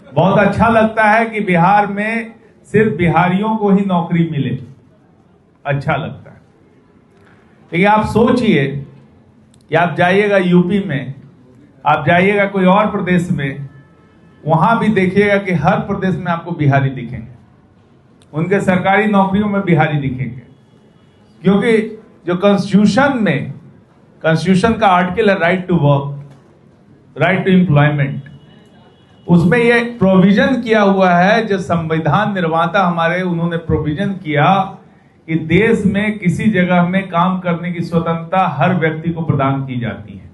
बहुत अच्छा लगता है कि बिहार में सिर्फ बिहारियों को ही नौकरी मिले, अच्छा लगता है। लेकिन आप सोचिए कि आप जाइएगा यूपी में, आप जाइएगा कोई और प्रदेश में, वहां भी देखिएगा कि हर प्रदेश में आपको बिहारी दिखेंगे, उनके सरकारी नौकरियों में बिहारी दिखेंगे। क्योंकि जो कॉन्स्टिट्यूशन का आर्टिकल है right to work, right to employment, उसमें ये प्रोविजन किया हुआ है, जो संविधान निर्माता हमारे, उन्होंने प्रोविजन किया कि देश में किसी जगह में काम करने की स्वतंत्रता हर व्यक्ति को प्रदान की जाती है।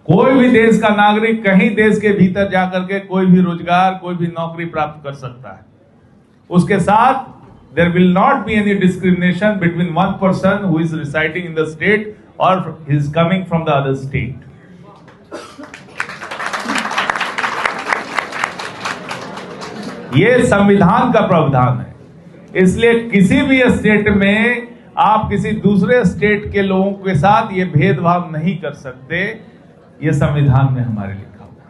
कोई भी देश का नागरिक कहीं देश के भीतर जाकर के कोई भी रोजगार, कोई भी नौकरी प्राप्त कर सकता है। उसके साथ there will not be any discrimination between one person who is residing in the state or is coming from the other state. ये संविधान का प्रावधान है। इसलिए किसी भी स्टेट में आप किसी दूसरे स्टेट के लोगों के साथ ये भेदभाव नहीं कर सकते। ये संविधान में हमारे लिखा हुआ है।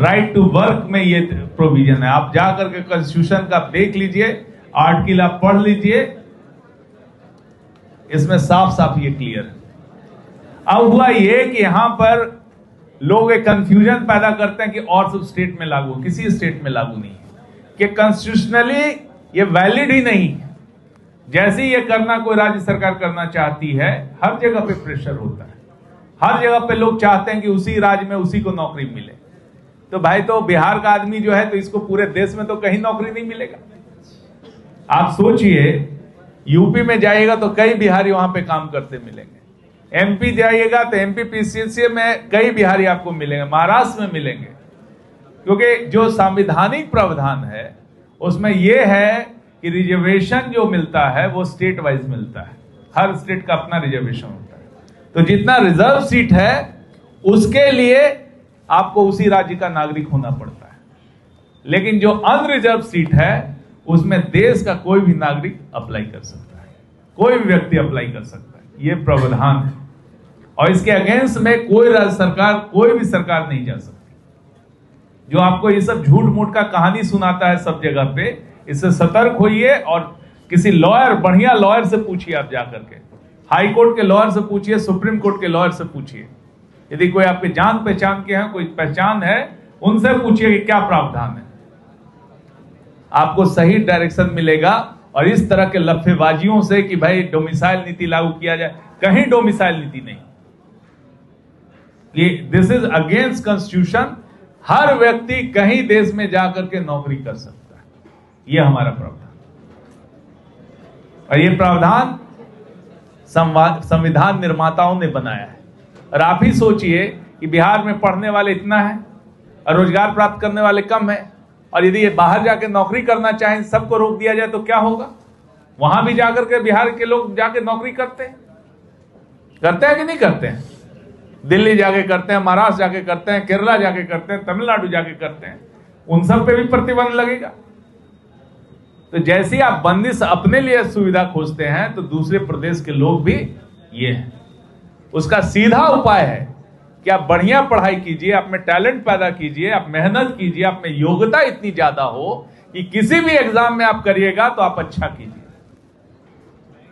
राइट टू वर्क में ये प्रोविजन है। आप जाकर के कॉन्स्टिट्यूशन का देख लीजिए, आर्टिकल आप पढ़ लीजिए, इसमें साफ साफ ये क्लियर है। अब हुआ ये कि यहां पर लोग एक कंफ्यूजन पैदा करते हैं कि और सब स्टेट में लागू, किसी स्टेट में लागू नहीं है, कि कॉन्स्टिट्यूशनली ये वैलिड ही नहीं है। जैसे ये करना कोई राज्य सरकार करना चाहती है, हर जगह पे प्रेशर होता है, हर जगह पे लोग चाहते हैं कि उसी राज्य में उसी को नौकरी मिले। तो भाई, तो बिहार का आदमी जो है, तो इसको पूरे देश में तो कहीं नौकरी नहीं मिलेगा। आप सोचिए, यूपी में जाइएगा तो कई बिहारी वहां पे काम करते मिलेंगे, एमपी जाइएगा तो एमपी पीसीसी में कई बिहारी आपको मिलेंगे, महाराष्ट्र में मिलेंगे। क्योंकि जो संवैधानिक प्रावधान है उसमें यह है कि रिजर्वेशन जो मिलता है वो स्टेट वाइज मिलता है, हर स्टेट का अपना रिजर्वेशन होता है। तो जितना रिजर्व सीट है उसके लिए आपको उसी राज्य का नागरिक होना पड़ता है। लेकिन जो अनरिजर्व सीट है उसमें देश का कोई भी नागरिक अप्लाई कर सकता है, कोई भी व्यक्ति अप्लाई कर सकता है। यह प्रावधान है और इसके अगेंस्ट में कोई राज्य सरकार, कोई भी सरकार नहीं जा सकती। जो आपको ये सब झूठ मूठ का कहानी सुनाता है सब जगह पे, इससे सतर्क होइए और किसी लॉयर, बढ़िया लॉयर से पूछिए। आप जाकर के हाई कोर्ट के लॉयर से पूछिए, सुप्रीम कोर्ट के लॉयर से पूछिए। यदि कोई आपके जान पहचान के हैं, कोई पहचान है, उनसे पूछिए कि क्या प्रावधान है। आपको सही डायरेक्शन मिलेगा। और इस तरह के लफ्फेबाजियों से कि भाई डोमिसाइल नीति लागू किया जाए, कहीं डोमिसाइल नीति नहीं। ये दिस इज अगेंस्ट कॉन्स्टिट्यूशन। हर व्यक्ति कहीं देश में जाकर के नौकरी कर सकता है। यह हमारा प्रावधान, और यह प्रावधान संविधान निर्माताओं ने बनाया है। और आप ही सोचिए कि बिहार में पढ़ने वाले इतना है और रोजगार प्राप्त करने वाले कम है, और यदि ये बाहर जाके नौकरी करना चाहें, सबको रोक दिया जाए तो क्या होगा? वहां भी जाकर के बिहार के लोग जाके नौकरी करते हैं कि नहीं करते हैं? दिल्ली जाके करते हैं, महाराष्ट्र जाके करते हैं, केरला जाके करते हैं, तमिलनाडु जाके करते हैं। उन सब पे भी प्रतिबंध लगेगा। तो जैसे आप बंदिश अपने लिए सुविधा खोजते हैं, तो दूसरे प्रदेश के लोग भी ये हैं। उसका सीधा उपाय है कि आप बढ़िया पढ़ाई कीजिए, आप में टैलेंट पैदा कीजिए, आप मेहनत कीजिए, आप में योग्यता इतनी ज्यादा हो कि किसी भी एग्जाम में आप करिएगा तो आप अच्छा कीजिए।